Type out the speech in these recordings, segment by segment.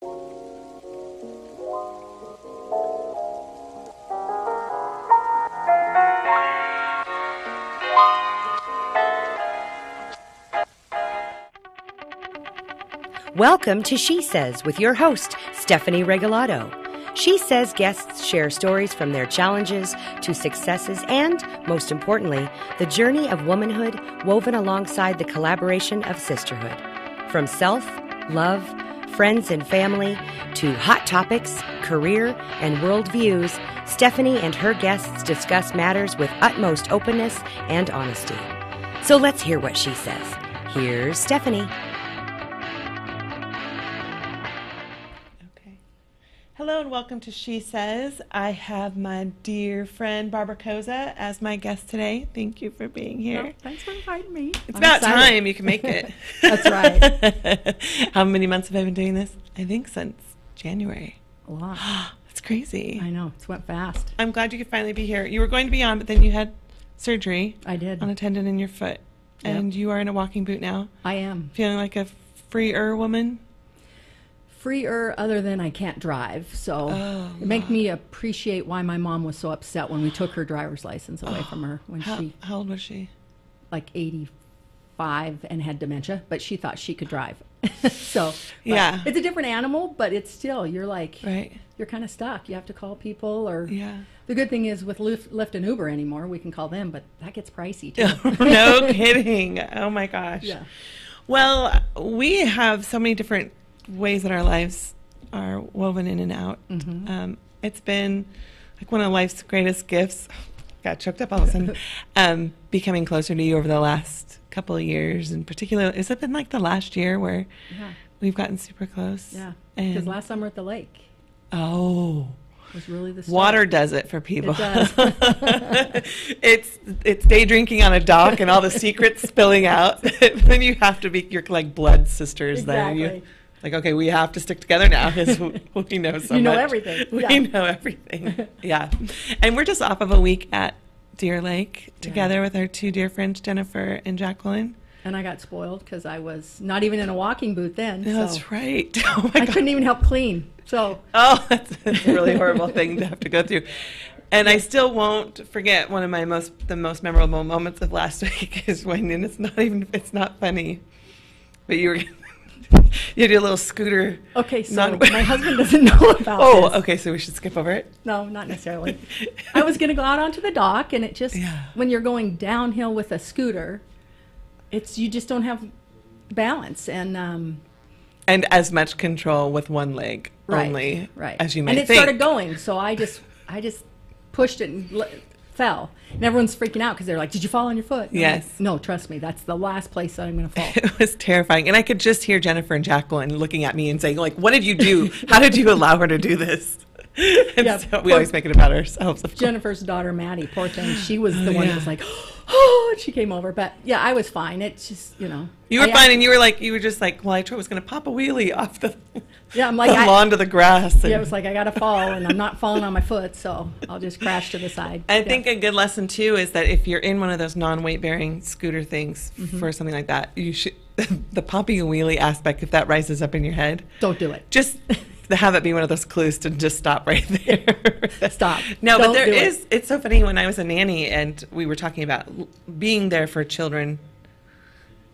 Welcome to She Says with your host, Stephanie Regalado. She Says guests share stories from their challenges to successes and, most importantly, the journey of womanhood woven alongside the collaboration of sisterhood. From self, love, friends and family, to hot topics, career, and world views, Stephanie and her guests discuss matters with utmost openness and honesty. So let's hear what she says. Here's Stephanie. Hello and welcome to She Says. I have my dear friend Barbara Cozza as my guest today. Thank you for being here. Well, thanks for inviting me. It's about time you can make it. That's right. How many months have I been doing this? I think since January. A lot. That's crazy. I know. It's went fast. I'm glad you could finally be here. You were going to be on, but then you had surgery. I did. On a tendon in your foot. Yep. And you are in a walking boot now. I am. Feeling like a freer woman? Freer other than I can't drive. So it makes me appreciate why my mom was so upset when we took her driver's license away from her when how old was she? Like 85 and had dementia, but she thought she could drive. So yeah, it's a different animal, but it's still, you're like, right. You're kind of stuck. You have to call people or yeah. The good thing is with Lyft and Uber anymore, we can call them, but that gets pricey too. No kidding. Oh my gosh. Yeah. Well, we have so many different ways that our lives are woven in and out. Mm-hmm. It's been like one of life's greatest gifts. Got choked up all of a sudden. Becoming closer to you over the last couple of years, in particular. Has it been like the last year where we've gotten super close? Yeah, because last summer at the lake. Oh. It was really the start. Water does it for people. It does. It's day drinking on a dock and all the secrets spilling out. Then you have to be, you're like blood sisters. Exactly. Then like, okay, we have to stick together now because we know so much. You know everything. We know everything. Yeah. And we're just off of a week at Deer Lake together with our two dear friends, Jennifer and Jacqueline. And I got spoiled because I was not even in a walking boot then. That's right. Oh my God. I couldn't even help clean. So. Oh, that's a really horrible thing to have to go through. And I still won't forget one of the most memorable moments of last week is when, and it's not funny, but you did a little scooter. Okay, so my husband doesn't know about this. Okay, so we should skip over it? No, not necessarily. I was going to go out onto the dock, and it just, when you're going downhill with a scooter, you just don't have balance. And as much control with one leg only as you might think. And it started going, so I just pushed it and fell. And everyone's freaking out because they're like, did you fall on your foot? And yes. Like, no, trust me, that's the last place that I'm going to fall. It was terrifying. And I could just hear Jennifer and Jacqueline looking at me and saying, like, what did you do? How did you allow her to do this? And so we always make it about ourselves. Jennifer's daughter, Maddie, poor thing, she was the one that was like, oh, she came over. But yeah, I was fine. It's just, You were fine, and you were just like, well, I was going to pop a wheelie off the I'm like, lawn to the grass. Yeah, it was like, I got to fall, and I'm not falling on my foot, so I'll just crash to the side. I think a good lesson, too, is that if you're in one of those non-weight-bearing scooter things for something like that, you should, the popping a wheelie aspect, if that rises up in your head. Don't do it. Just have it be one of those clues to just stop right there. Stop. No, but it's so funny when I was a nanny and we were talking about being there for children,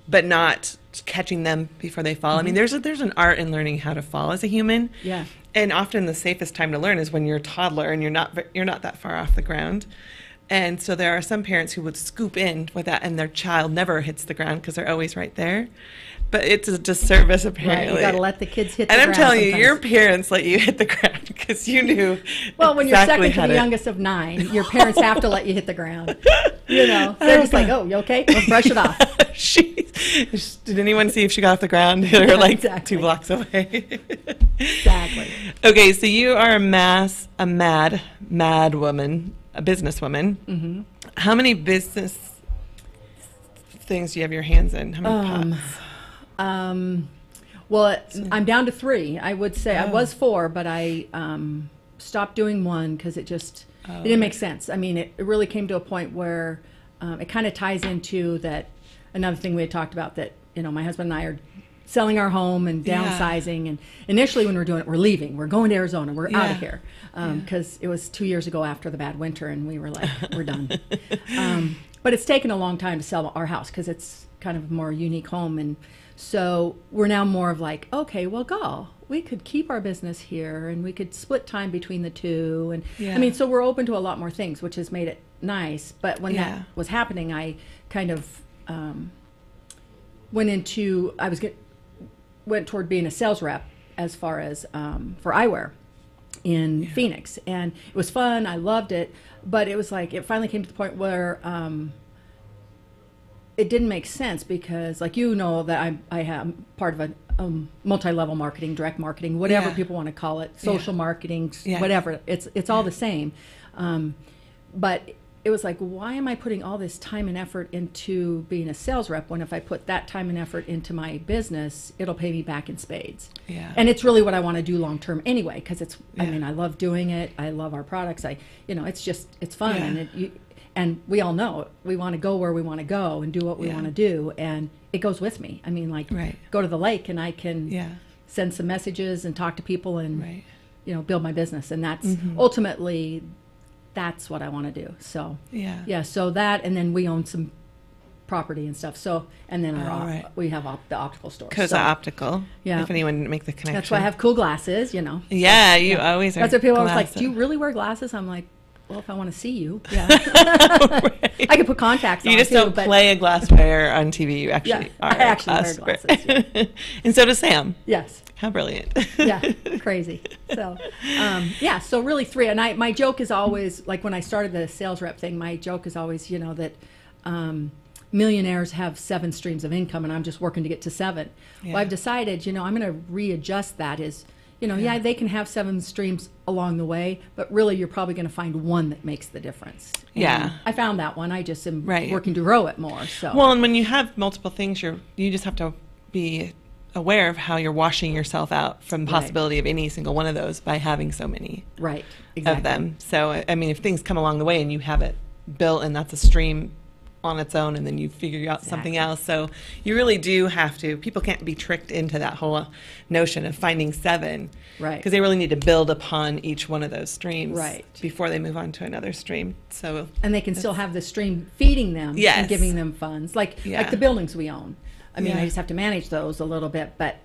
but not catching them before they fall. I mean, there's an art in learning how to fall as a human. Yeah. And often the safest time to learn is when you're a toddler and you're not that far off the ground. And so there are some parents who would scoop in with that and their child never hits the ground because they're always right there. But it's a disservice, apparently. Right, you got to let the kids hit the ground. And I'm telling sometimes. you, your parents let you hit the ground because you knew. Well, when you're second to the youngest of 9, your parents have to let you hit the ground. They're just like, oh, you okay? Let's brush it off. Did anyone see if she got off the ground? They're like exactly. 2 blocks away. Exactly. Okay, so you are a mad woman, a businesswoman. Mm-hmm. How many business things do you have your hands in? How many pots? Well, I'm down to 3. I would say I was 4, but I stopped doing 1 because it didn't make sense. I mean, it really came to a point where it kind of ties into that another thing we had talked about that my husband and I are selling our home and downsizing. And initially when we're doing it, we're leaving. We're going to Arizona. We're out of here. Because it was 2 years ago after the bad winter, and we were like, we're done. But it's taken a long time to sell our house because it's kind of a more unique home. And so we're now more of like, okay, well, we could keep our business here and we could split time between the two. And I mean, so we're open to a lot more things, which has made it nice. But when that was happening, I kind of went toward being a sales rep as far as for eyewear in Phoenix. And it was fun. I loved it. But it was like, it finally came to the point where it didn't make sense because, like, that I am part of a multi-level marketing, direct marketing, whatever people want to call it, social marketing, whatever. It's all the same. But it was like, why am I putting all this time and effort into being a sales rep when if I put that time and effort into my business, it'll pay me back in spades? Yeah. And it's really what I want to do long term anyway, because I mean, I love doing it. I love our products. It's fun. And and we all know we want to go where we want to go and do what we want to do. And it goes with me. I mean, like, go to the lake and I can send some messages and talk to people and, build my business. And that's ultimately, that's what I want to do. So, so that, and then we own some property and stuff. So, and then we have the optical store. Cozza Optical. Yeah. If anyone didn't make the connection. That's why I have cool glasses, Yeah, you always are. That's what people always like, do you really wear glasses? I'm like, well, if I want to see you, I could put contacts on. You just don't play a glass wear on TV. You actually are. I actually wear glasses. And so does Sam. Yes. How brilliant. Crazy. So, so really three. And my joke is always, like when I started the sales rep thing, my joke is always, that millionaires have 7 streams of income and I'm just working to get to 7. Yeah. Well, I've decided, I'm going to readjust that is, they can have 7 streams along the way, but really you're probably going to find one that makes the difference. And I found that one. I just am working to grow it more. So well, and when you have multiple things, you just have to be aware of how you're washing yourself out from the possibility of any single one of those by having so many of them. So, I mean, if things come along the way and you have it built and that's a stream on its own and then you figure out something else. So you really do have to, people can't be tricked into that whole notion of finding 7. Right. Because they really need to build upon each one of those streams before they move on to another stream. So and they can still have the stream feeding them and giving them funds. Like the buildings we own. I mean, I just have to manage those a little bit, but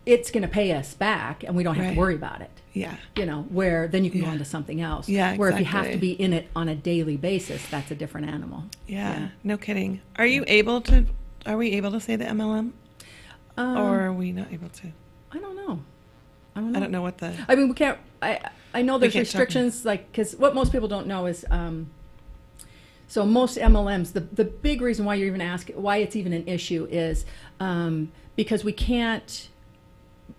it's going to pay us back and we don't have to worry about it. Yeah. Where then you can go on to something else. Yeah, exactly. Where if you have to be in it on a daily basis, that's a different animal. Yeah. No kidding. Are we able to say the MLM? Or are we not able to? I don't know. I don't know what the... I mean, we can't... I know there's restrictions, like, because what most people don't know is... So most MLMs, the big reason why you're even asking, why it's even an issue is because we can't...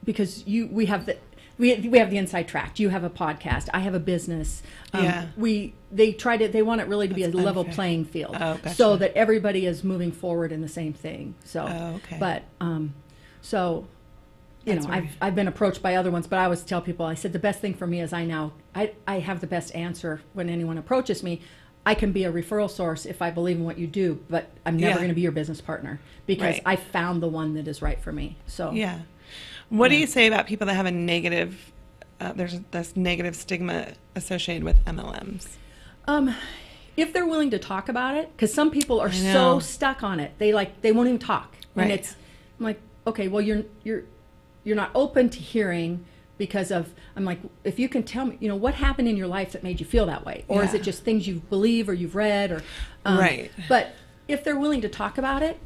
Because we have the inside track. You have a podcast. I have a business. They want it really to be a level playing field, so that everybody is moving forward in the same thing. So, but I've been approached by other ones, but I always tell people, I said the best thing for me is I have the best answer when anyone approaches me. I can be a referral source if I believe in what you do, but I'm never going to be your business partner because I found the one that is right for me. So yeah. What do you say about people that have a negative, there's this negative stigma associated with MLMs? If they're willing to talk about it, because some people are so stuck on it, they won't even talk. And I'm like, okay, well you're not open to hearing because of, I'm like, if you can tell me, what happened in your life that made you feel that way, or is it just things you believe or you've read, or But if they're willing to talk about it,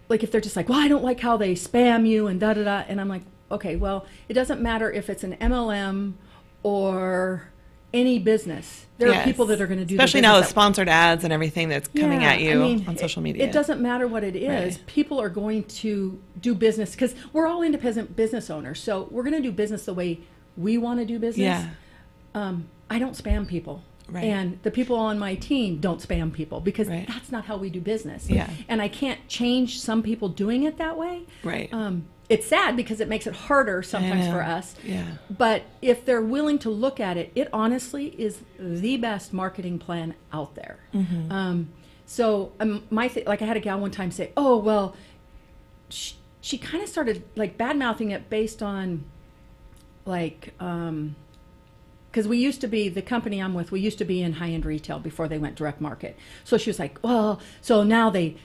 like if they're just like, well, I don't like how they spam you and da-da-da. And I'm like, okay, well, it doesn't matter if it's an MLM or any business. There are people that are going to do especially now with sponsored ads and everything that's coming at you on social media. It doesn't matter what it is. Right. People are going to do business because we're all independent business owners. So we're going to do business the way we want to do business. Yeah. I don't spam people. Right. And the people on my team don't spam people because that's not how we do business. Yeah. And I can't change some people doing it that way. Right. It's sad because it makes it harder sometimes for us. Yeah. But if they're willing to look at it, it honestly is the best marketing plan out there. Mm-hmm. Like I had a gal one time say, "Oh, well, she kind of started like bad mouthing it based on like, because we used to be, the company I'm with, we used to be in high-end retail before they went direct market. So she was like, well, so now they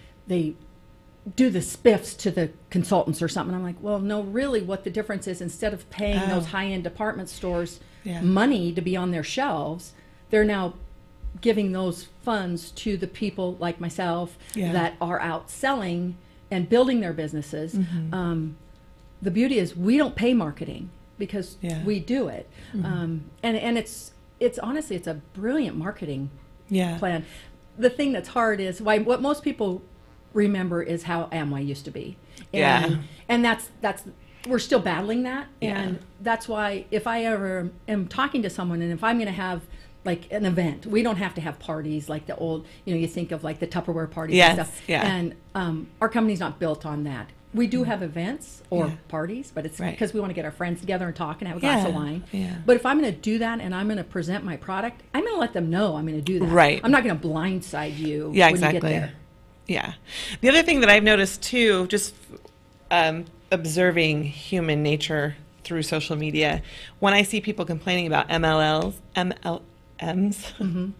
do the spiffs to the consultants or something. I'm like, well, no, really what the difference is, instead of paying those high-end department stores money to be on their shelves, they're now giving those funds to the people like myself that are out selling and building their businesses. The beauty is we don't pay marketing because we do it. And it's honestly, it's a brilliant marketing plan. The thing that's hard is what most people remember is how Amway used to be. And that's we're still battling that. And that's why if I ever am talking to someone, and if I'm going to have like an event, we don't have to have parties like the old, you think of like the Tupperware parties and stuff. And our company's not built on that. We do have events or parties, but it's because we want to get our friends together and talk and have a glass of wine. But if I'm going to do that and I'm going to present my product, I'm going to let them know I'm going to do that. I'm not going to blindside you when you get there. The other thing that I've noticed too, just observing human nature through social media, when I see people complaining about MLMs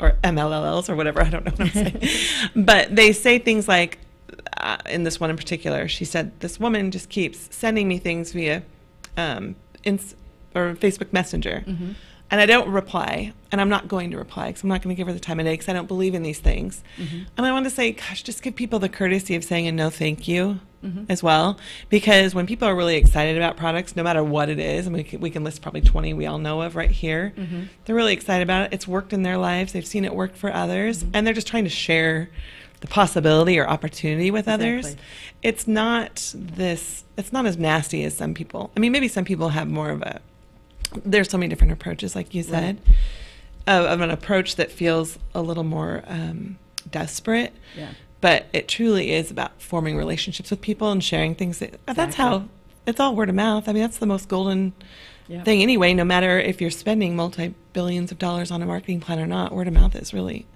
or MLLs or whatever, I don't know what I'm saying, but they say things like, in this one in particular, she said, this woman just keeps sending me things via Facebook Messenger. And I don't reply, and I'm not going to reply because I'm not going to give her the time of day because I don't believe in these things. And I want to say, gosh, just give people the courtesy of saying a no thank you as well, because when people are really excited about products, no matter what it is, and we can list probably 20 we all know of right here, they're really excited about it. It's worked in their lives. They've seen it work for others, and they're just trying to share the possibility or opportunity with others. It's not as nasty as some people. I mean, maybe some people have more of there's so many different approaches, like you said, of an approach that feels a little more desperate. But it truly is about forming relationships with people and sharing things. That's how, it's all word of mouth. I mean, that's the most golden thing anyway, no matter if you're spending multi-billions of dollars on a marketing plan or not, word of mouth is really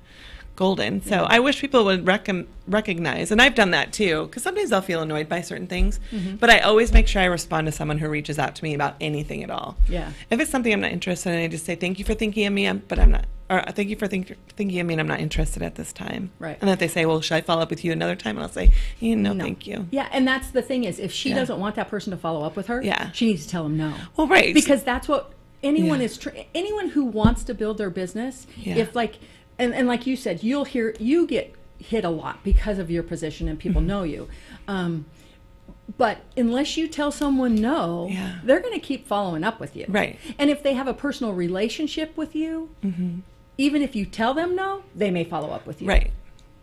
golden. So I wish people would recognize, and I've done that too, because sometimes I'll feel annoyed by certain things, but I always make sure I respond to someone who reaches out to me about anything at all. If it's something I'm not interested in, I just say, thank you for thinking of me, but I'm not, or thank you for thinking of me, and I'm not interested at this time. And if they say, well, should I follow up with you another time? And I'll say, no, thank you. And that's the thing is, if she doesn't want that person to follow up with her, she needs to tell them no. Well, right. Because that's what anyone anyone who wants to build their business, if like, and like you said, you get hit a lot because of your position and people know you. But unless you tell someone no, they're going to keep following up with you. And if they have a personal relationship with you, even if you tell them no, they may follow up with you.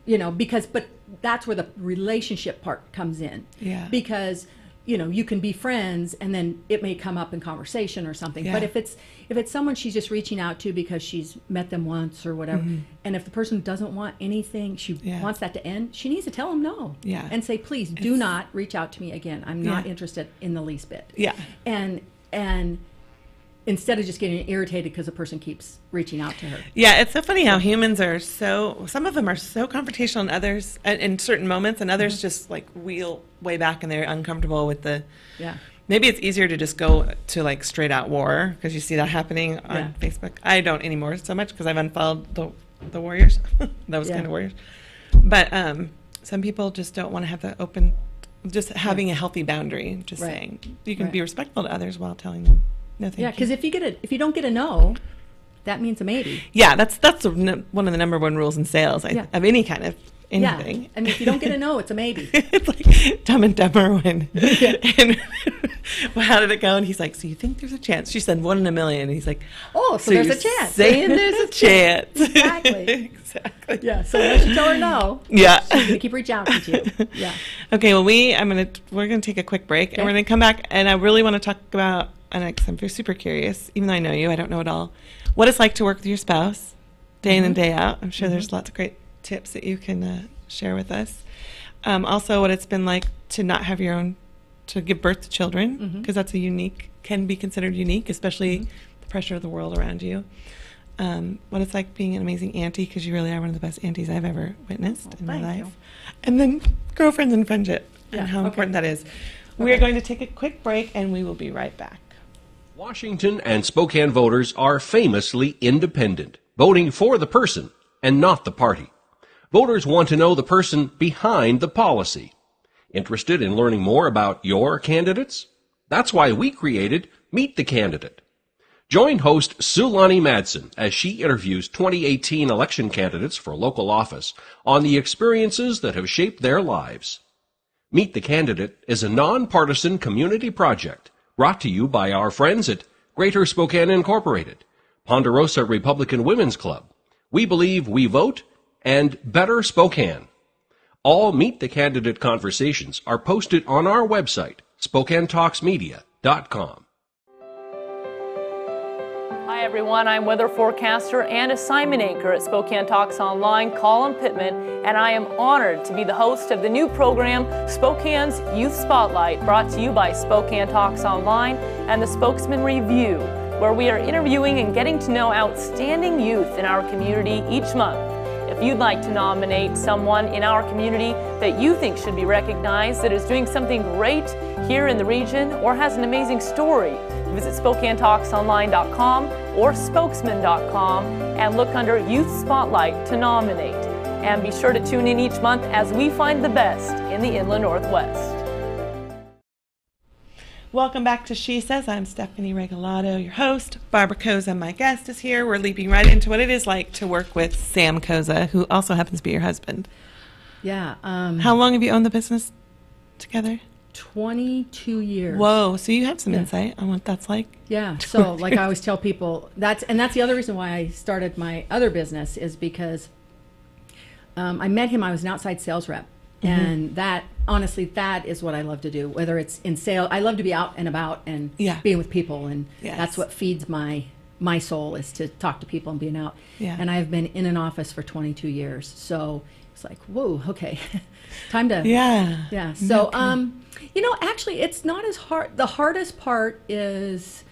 But that's where the relationship part comes in. Because you can be friends and then it may come up in conversation or something. But if it's someone she's just reaching out to because she's met them once or whatever, and if the person doesn't want anything, she wants that to end, she needs to tell them no. And say, please do not reach out to me again. I'm not interested in the least bit. And instead of just getting irritated because a person keeps reaching out to her. It's so funny how humans are some of them are so confrontational and others in certain moments, and others just like wheel way back and they're uncomfortable with the maybe it's easier to just go to like straight out war, because you see that happening on Facebook. I don't anymore so much because I've unfollowed the warriors. Those kind of warriors. But some people just don't want to have the open, just having a healthy boundary, just saying you can be respectful to others while telling them no thank you. Because if you don't get a no, that means a maybe. That's one of the number one rules in sales of any kind of anything. And if you don't get a no, it's a maybe. It's like Dumb and Dumber when and well, how did it go? And he's like, so you think there's a chance? She said 1 in a million. And he's like, oh, so there's a chance. Saying there's a chance. Exactly. So unless you tell her no, she's gonna keep reaching out to you. Okay, well we're gonna take a quick break and we're gonna come back, and I really want to talk about, and I'm super curious, even though I know you, I don't know it all, what it's like to work with your spouse day in and day out. I'm sure there's lots of great tips that you can share with us. Also, what it's been like to not have your own, to give birth to children, because that's can be considered unique, especially the pressure of the world around you. What it's like being an amazing auntie, because you really are one of the best aunties I've ever witnessed in my life. And then girlfriends and friendship. and how important that is. We are going to take a quick break, and we will be right back. Washington and Spokane voters are famously independent, voting for the person and not the party. Voters want to know the person behind the policy. Interested in learning more about your candidates? That's why we created Meet the Candidate. Join host Sulani Madsen as she interviews 2018 election candidates for local office on the experiences that have shaped their lives. Meet the Candidate is a nonpartisan community project brought to you by our friends at Greater Spokane Incorporated, Ponderosa Republican Women's Club, We Believe We Vote, and Better Spokane. All Meet the Candidate conversations are posted on our website, SpokaneTalksMedia.com. Hi everyone, I'm weather forecaster and assignment anchor at Spokane Talks Online, Colin Pittman, and I am honored to be the host of the new program, Spokane's Youth Spotlight, brought to you by Spokane Talks Online and the Spokesman Review, where we are interviewing and getting to know outstanding youth in our community each month. If you'd like to nominate someone in our community that you think should be recognized, that is doing something great here in the region, or has an amazing story, visit SpokaneTalksOnline.com or Spokesman.com and look under Youth Spotlight to nominate. And be sure to tune in each month as we find the best in the Inland Northwest. Welcome back to She Says. I'm Stephanie Regalado, your host. Barbara Cozza, my guest, is here. We're leaping right into what it is like to work with Sam Cozza, who also happens to be your husband. Yeah. How long have you owned the business together? 22 years. Whoa, so you have some insight on what that's like? Yeah, so like I always tell people, that's the other reason why I started my other business, is because I met him, I was an outside sales rep. And that, honestly, that is what I love to do, whether it's in sales. I love to be out and about and being with people, and that's what feeds my soul, is to talk to people and being out. And I've been in an office for 22 years, so it's like, whoa, okay, time to So you know, actually, it's not as hard. The hardest part is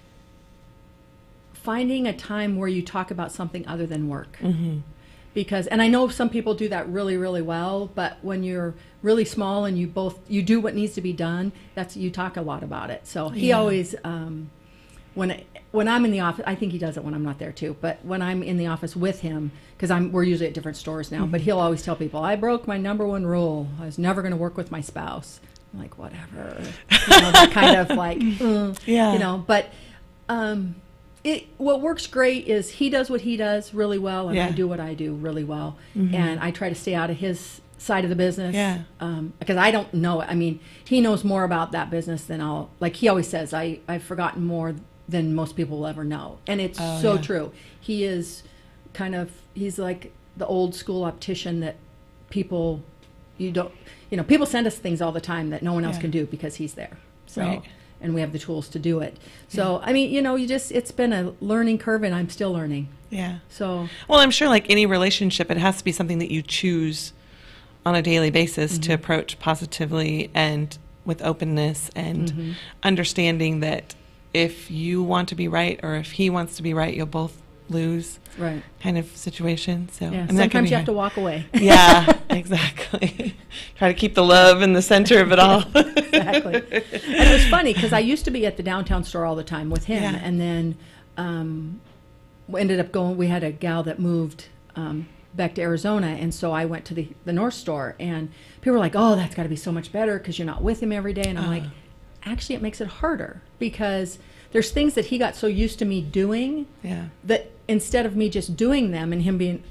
finding a time where you talk about something other than work. Because, and I know some people do that really, really well, but when you're really small and you do what needs to be done, you talk a lot about it. So he always, when I'm in the office, I think he does it when I'm not there too, but when I'm in the office with him, because we're usually at different stores now, but he'll always tell people, I broke my #1 rule. I was never going to work with my spouse. I'm like, whatever, that kind of like, you know, but, what works great is he does what he does really well, and I do what I do really well. And I try to stay out of his side of the business, because I don't know it. I mean, he knows more about that business than like he always says, I've forgotten more than most people will ever know. And it's so true. He is he's like the old school optician that people, people send us things all the time that no one else can do because he's there. So. And we have the tools to do it. So, I mean, it's been a learning curve, and I'm still learning. So. Well, I'm sure like any relationship, it has to be something that you choose on a daily basis to approach positively and with openness and understanding that if you want to be right or if he wants to be right, you'll both lose. Right. Kind of situation. So and sometimes you have to walk away. Yeah, exactly. Try to keep the love in the center of it all. Exactly. And it was funny because I used to be at the downtown store all the time with him, and then we ended up going. We had a gal that moved back to Arizona, and so I went to the North store, and people were like, "Oh, that's got to be so much better because you're not with him every day." And I'm like, actually, it makes it harder because there's things that he got so used to me doing that instead of me just doing them and him being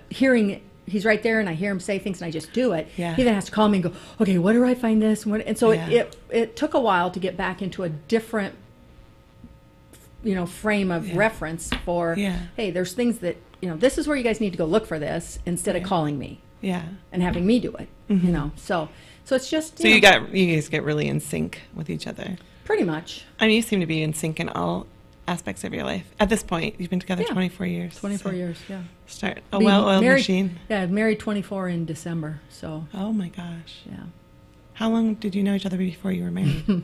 hearing, he's right there and I hear him say things and I just do it. He then has to call me and go, okay, what do I find this? And so it took a while to get back into a different, frame of reference for, hey, there's things that, this is where you guys need to go look for this instead of calling me and having me do it, So it's just. So you guys get really in sync with each other. Pretty much. I mean, you seem to be in sync in all aspects of your life. At this point, you've been together 24 years. 24 years, Start a well-oiled machine. Yeah, married 24 in December, so. Oh my gosh. Yeah. How long did you know each other before you were married?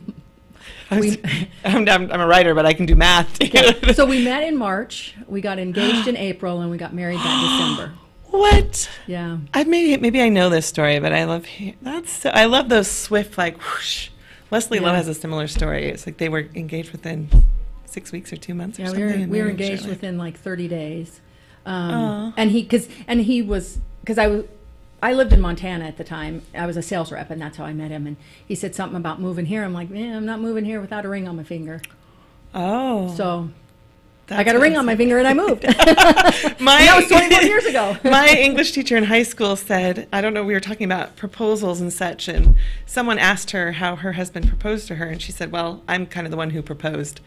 I'm a writer, but I can do math. So we met in March, we got engaged in April, and we got married that December. What? Yeah. Maybe I know this story, but I love those swift, like, whoosh. Leslie Lowe has a similar story. It's like they were engaged within 6 weeks or 2 months or something. We were engaged within like 30 days. And he was, because I lived in Montana at the time. I was a sales rep, and that's how I met him. And he said something about moving here. I'm like, man, I'm not moving here without a ring on my finger. Oh. So I got a ring on my finger, and I moved. That was 21 years ago. My English teacher in high school said, I don't know, we were talking about proposals and such, and someone asked her how her husband proposed to her, and she said, well, I'm kind of the one who proposed.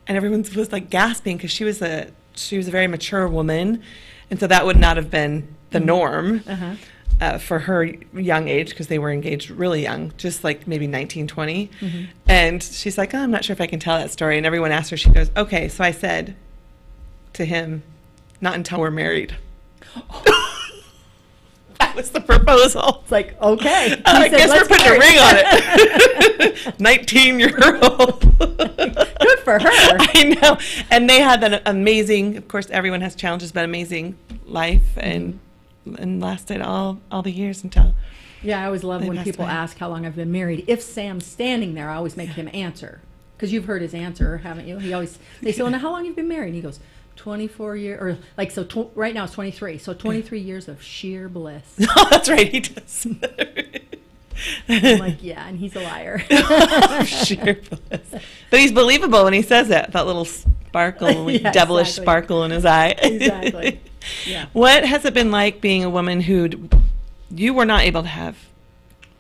And everyone was like gasping because she was a very mature woman, and so that would not have been the norm for her young age, because they were engaged really young, just like maybe 19, 20. And she's like, oh, I'm not sure if I can tell that story. And everyone asked her, she goes, okay, so I said to him, not until we're married. That was the proposal. It's like, okay. I guess we're putting a ring on it. 19-year-old. Good for her. I know. And they had that amazing, of course, everyone has challenges, but amazing life, and lasted all the years until. Yeah, I always love when people ask how long I've been married. If Sam's standing there, I always make him answer. Because you've heard his answer, haven't you? They say, well, now how long have you been married? And he goes, 24 years, or like, so right now it's 23. So 23 years of sheer bliss. Oh, that's right, he does. I'm like, yeah, and he's a liar. Sheer bliss. But he's believable when he says it. That little sparkle, devilish sparkle in his eye. Exactly. Yeah. What has it been like being a woman who you were not able to have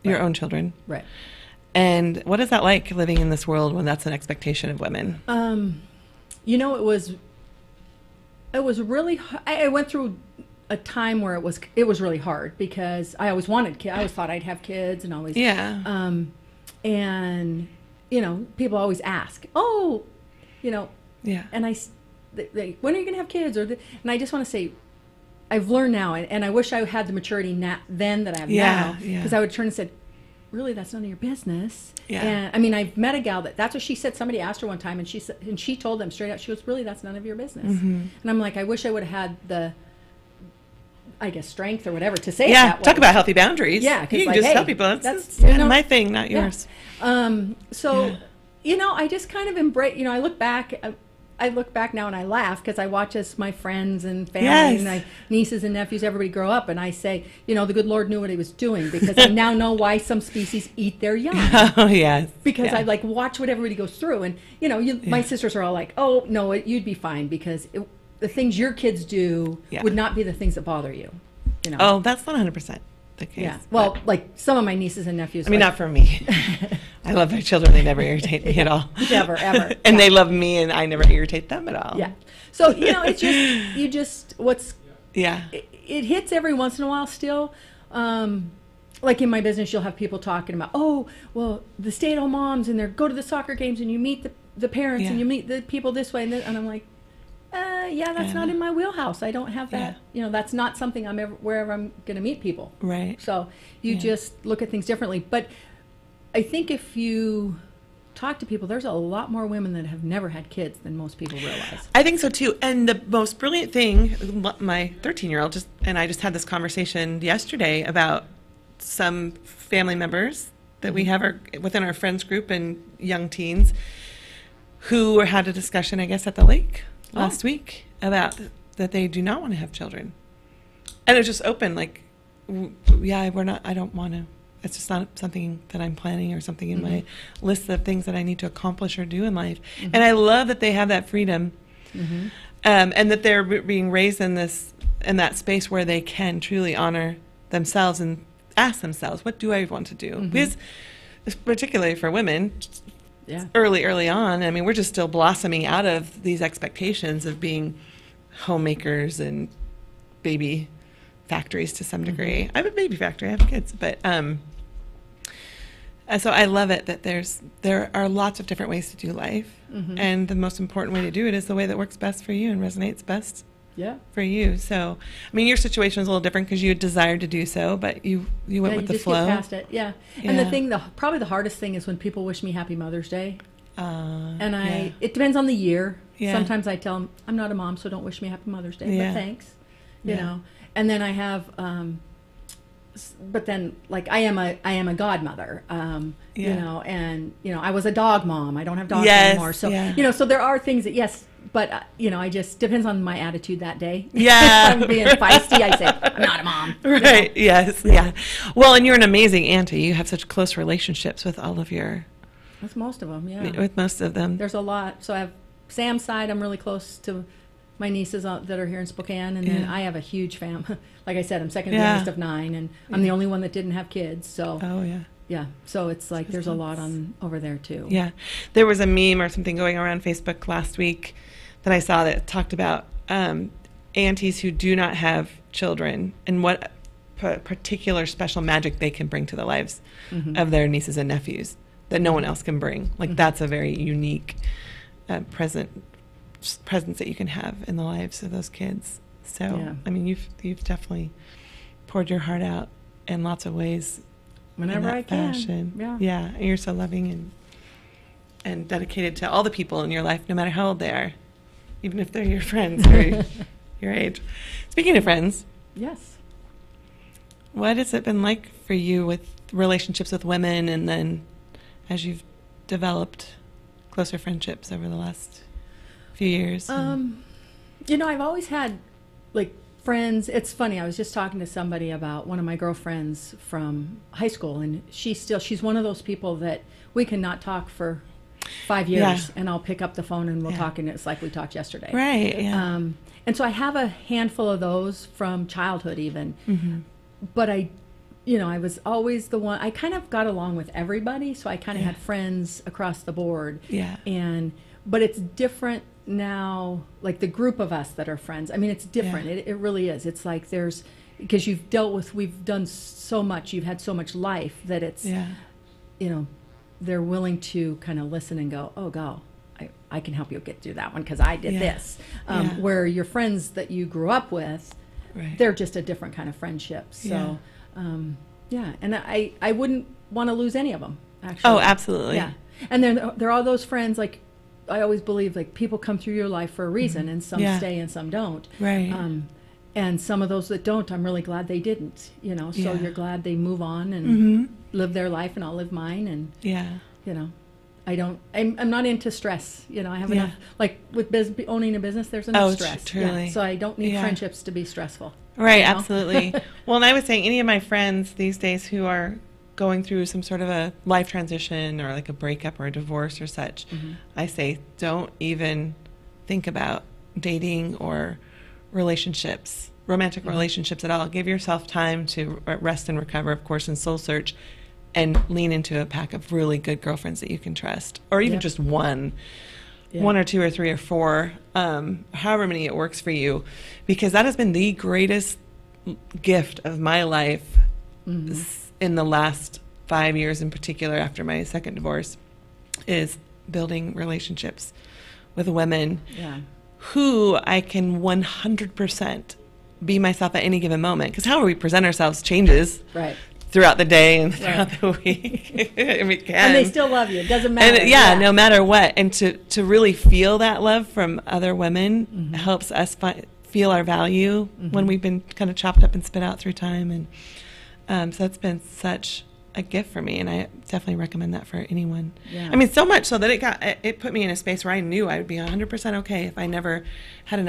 your own children? Right. And what is that like, living in this world when that's an expectation of women? You know, it was really. I went through a time where it was really hard, because I always wanted kids. I always thought I'd have kids, and always. Yeah. And you know, people always ask, oh, you know. Yeah. And they when are you going to have kids? And I just want to say, I've learned now, and I wish I had the maturity then that I have now, because I would turn and said, really, that's none of your business. Yeah. And I mean, I've met a gal that's what she said. Somebody asked her one time, and she told them straight out, she goes, really, that's none of your business. And I'm like, I wish I would have had the, I guess, strength or whatever to say it that way. Talk about healthy boundaries. Yeah, you can like, just hey, tell people that's my thing, not yours. You know, I just kind of embrace. You know, I look back now and I laugh, because I watch as my friends and family and my nieces and nephews, everybody grow up, and I say, you know, the good Lord knew what he was doing, because I now know why some species eat their young. Oh, yes. Because I like watch what everybody goes through, and you know, my sisters are all like, oh no, you'd be fine, because the things your kids do would not be the things that bother you. You know. Oh, that's not 100% the case. Yeah. Well, like some of my nieces and nephews. I mean, not for me. I love my children. They never irritate me at all. Never, ever. And they love me, and I never irritate them at all. Yeah. So, you know, it's just, it hits every once in a while still. Like in my business, you'll have people talking about, oh, well, the stay-at-home moms, and they go to the soccer games, and you meet the parents, and you meet the people this way. And I'm like, that's not in my wheelhouse. I don't have that. You know, that's not something wherever I'm going to meet people. Right. So you just look at things differently. But I think if you talk to people, there's a lot more women that have never had kids than most people realize. I think so too. And the most brilliant thing, my 13-year-old and I just had this conversation yesterday about some family members that we have within our friends group and young teens who had a discussion, I guess, at the lake last week about that they do not want to have children. And it's just open, like, I don't want to. It's just not something that I'm planning or something in my list of things that I need to accomplish or do in life. And I love that they have that freedom, and that they're being raised in that space where they can truly honor themselves and ask themselves, what do I want to do? Because particularly for women, early on, I mean, we're just still blossoming out of these expectations of being homemakers and baby factories to some degree. I have a baby factory, I have kids, but so I love it that there are lots of different ways to do life, and the most important way to do it is the way that works best for you and resonates best for you. So, I mean, your situation is a little different because you had desired to do so, but you went with the flow. You just get past it, And the thing, probably the hardest thing is when people wish me Happy Mother's Day. And it depends on the year. Sometimes I tell them, I'm not a mom, so don't wish me Happy Mother's Day, but thanks. You know. And then I have, but then like I am a godmother, you know, and you know I was a dog mom. I don't have dogs anymore, so you know, so there are things that but you know, I just depends on my attitude that day. Yeah, if I'm being feisty, I say I'm not a mom. Right? You know? Yes. Yeah. Well, and you're an amazing auntie. You have such close relationships with all of your. With most of them, yeah. With most of them, there's a lot. So I have Sam's side. I'm really close to my nieces that are here in Spokane, and then I have a huge family. Like I said, I'm second youngest of 9, and I'm the only one that didn't have kids. So yeah. So it's like there's a lot on over there too. Yeah, there was a meme or something going around Facebook last week that I saw that talked about aunties who do not have children and what particular special magic they can bring to the lives of their nieces and nephews that no one else can bring. Like that's a very unique presence that you can have in the lives of those kids. So I mean, you've definitely poured your heart out in lots of ways. Whenever I can. Yeah. And you're so loving and dedicated to all the people in your life, no matter how old they are, even if they're your friends or your age. Speaking of friends. Yes. What has it been like for you with relationships with women, and then as you've developed closer friendships over the last few years? You know, I've always had like friends. It's funny, I was just talking to somebody about one of my girlfriends from high school, and she's one of those people that we cannot talk for 5 years and I'll pick up the phone and we'll talk, and it's like we talked yesterday. Right. Yeah. And so I have a handful of those from childhood even. But I was always the one, I kind of got along with everybody, so I kind of had friends across the board. Yeah. But it's different now, like the group of us that are friends. I mean, it's different. It really is. It's like because we've done so much, you've had so much life that it's, you know, they're willing to kind of listen and go, oh, go. I can help you get through that one because I did this. Where your friends that you grew up with, they're just a different kind of friendship. So, and I wouldn't want to lose any of them, actually. Oh, absolutely. Yeah. And then there are those friends, like, I always believe, like, people come through your life for a reason, and some stay and some don't. Right. And some of those that don't, I'm really glad they didn't, you know. So you're glad they move on and live their life, and I'll live mine. And, you know, I'm not into stress. You know, I have enough, like with owning a business, there's enough stress. Truly. Yeah, so I don't need friendships to be stressful. Right, you know? absolutely. Well, and I was saying any of my friends these days who are going through some sort of a life transition or like a breakup or a divorce or such, I say don't even think about dating or relationships, romantic relationships at all. Give yourself time to rest and recover, of course, and soul search, and lean into a pack of really good girlfriends that you can trust, or even just one or two or three or four, however many it works for you, because that has been the greatest gift of my life in the last 5 years in particular, after my second divorce, is building relationships with women who I can 100% be myself at any given moment, because how we present ourselves changes throughout the day and throughout the week. And they still love you. It doesn't matter. And, no matter what. And to really feel that love from other women helps us feel our value when we've been kind of chopped up and spit out through time. And so that's been such a gift for me, and I definitely recommend that for anyone. Yeah. I mean, so much so that it put me in a space where I knew I would be 100% okay if I never had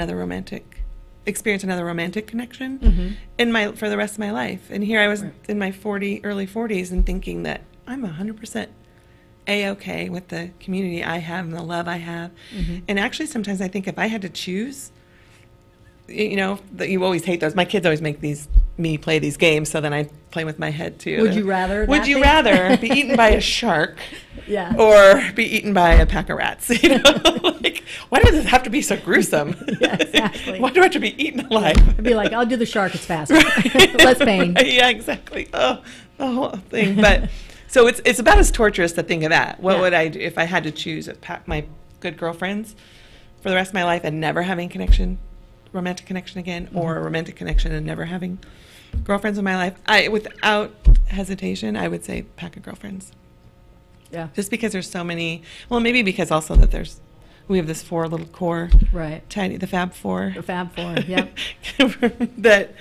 experienced another romantic connection for the rest of my life. And here I was in my early 40s and thinking that I'm 100% A-okay with the community I have and the love I have. And actually sometimes I think if I had to choose, you know, that you always hate those. My kids always make me play these games, so then I play with my head too. Would you rather be eaten by a shark or be eaten by a pack of rats? You know, like, why does it have to be so gruesome? Yeah, exactly. Why do I have to be eaten alive? I'd be like, I'll do the shark, it's faster. Less pain. Yeah, exactly. Oh, the whole thing. But so it's about as torturous to think of that. What would I do if I had to choose my good girlfriends for the rest of my life and never having romantic connection again, or a romantic connection and never having girlfriends in my life? Without hesitation, I would say pack of girlfriends. Yeah. Just because there's so many. Well, maybe because also that we have this 4 little core. Right. The Fab Four. The Fab Four. Yep. That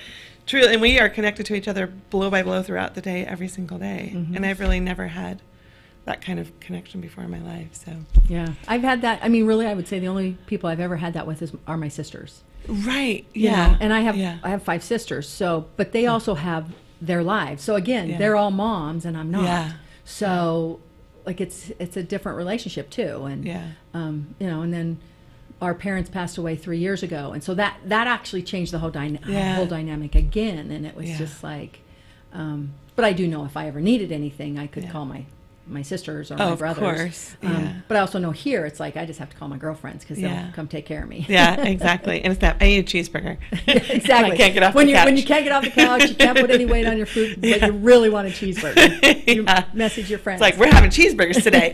Truly, and we are connected to each other blow by blow throughout the day, every single day. Mm-hmm. And I've really never had that kind of connection before in my life. So yeah, I've had that. I mean, really, I would say the only people I've ever had that with are my sisters. Right. You Yeah. know? And I have 5 sisters. So, but they also have their lives. So again, they're all moms, and I'm not. Yeah. So, like it's a different relationship too. And you know, and then our parents passed away 3 years ago, and so that actually changed the whole whole dynamic again. And it was just like, but I do know if I ever needed anything, I could call my sisters or my brothers. Of course. But I also know here it's like I just have to call my girlfriends because they'll come take care of me. Yeah, exactly. And it's that I need a cheeseburger. Exactly. I can't get off when the couch. When you can't get off the couch, you can't put any weight on your food, but you really want a cheeseburger. You message your friends. It's like, we're having cheeseburgers today.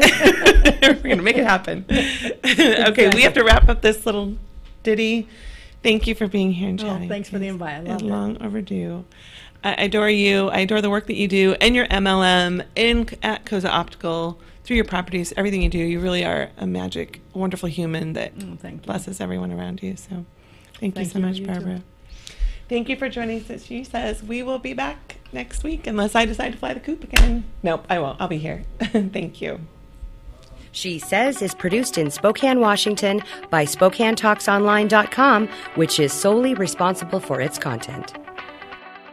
We're going to make it happen. Okay, we have to wrap up this little ditty. Thank you for being here and chatting. Thanks for the invite. I love it. Long overdue. I adore you. I adore the work that you do and your MLM at Cozza Optical, through your properties, everything you do. You really are a magic, wonderful human that blesses everyone around you. So thank you so much, Barbara. Thank you for joining us. She says we will be back next week unless I decide to fly the coop again. Nope, I won't. I'll be here. Thank you. She Says is produced in Spokane, Washington by SpokaneTalksOnline.com, which is solely responsible for its content.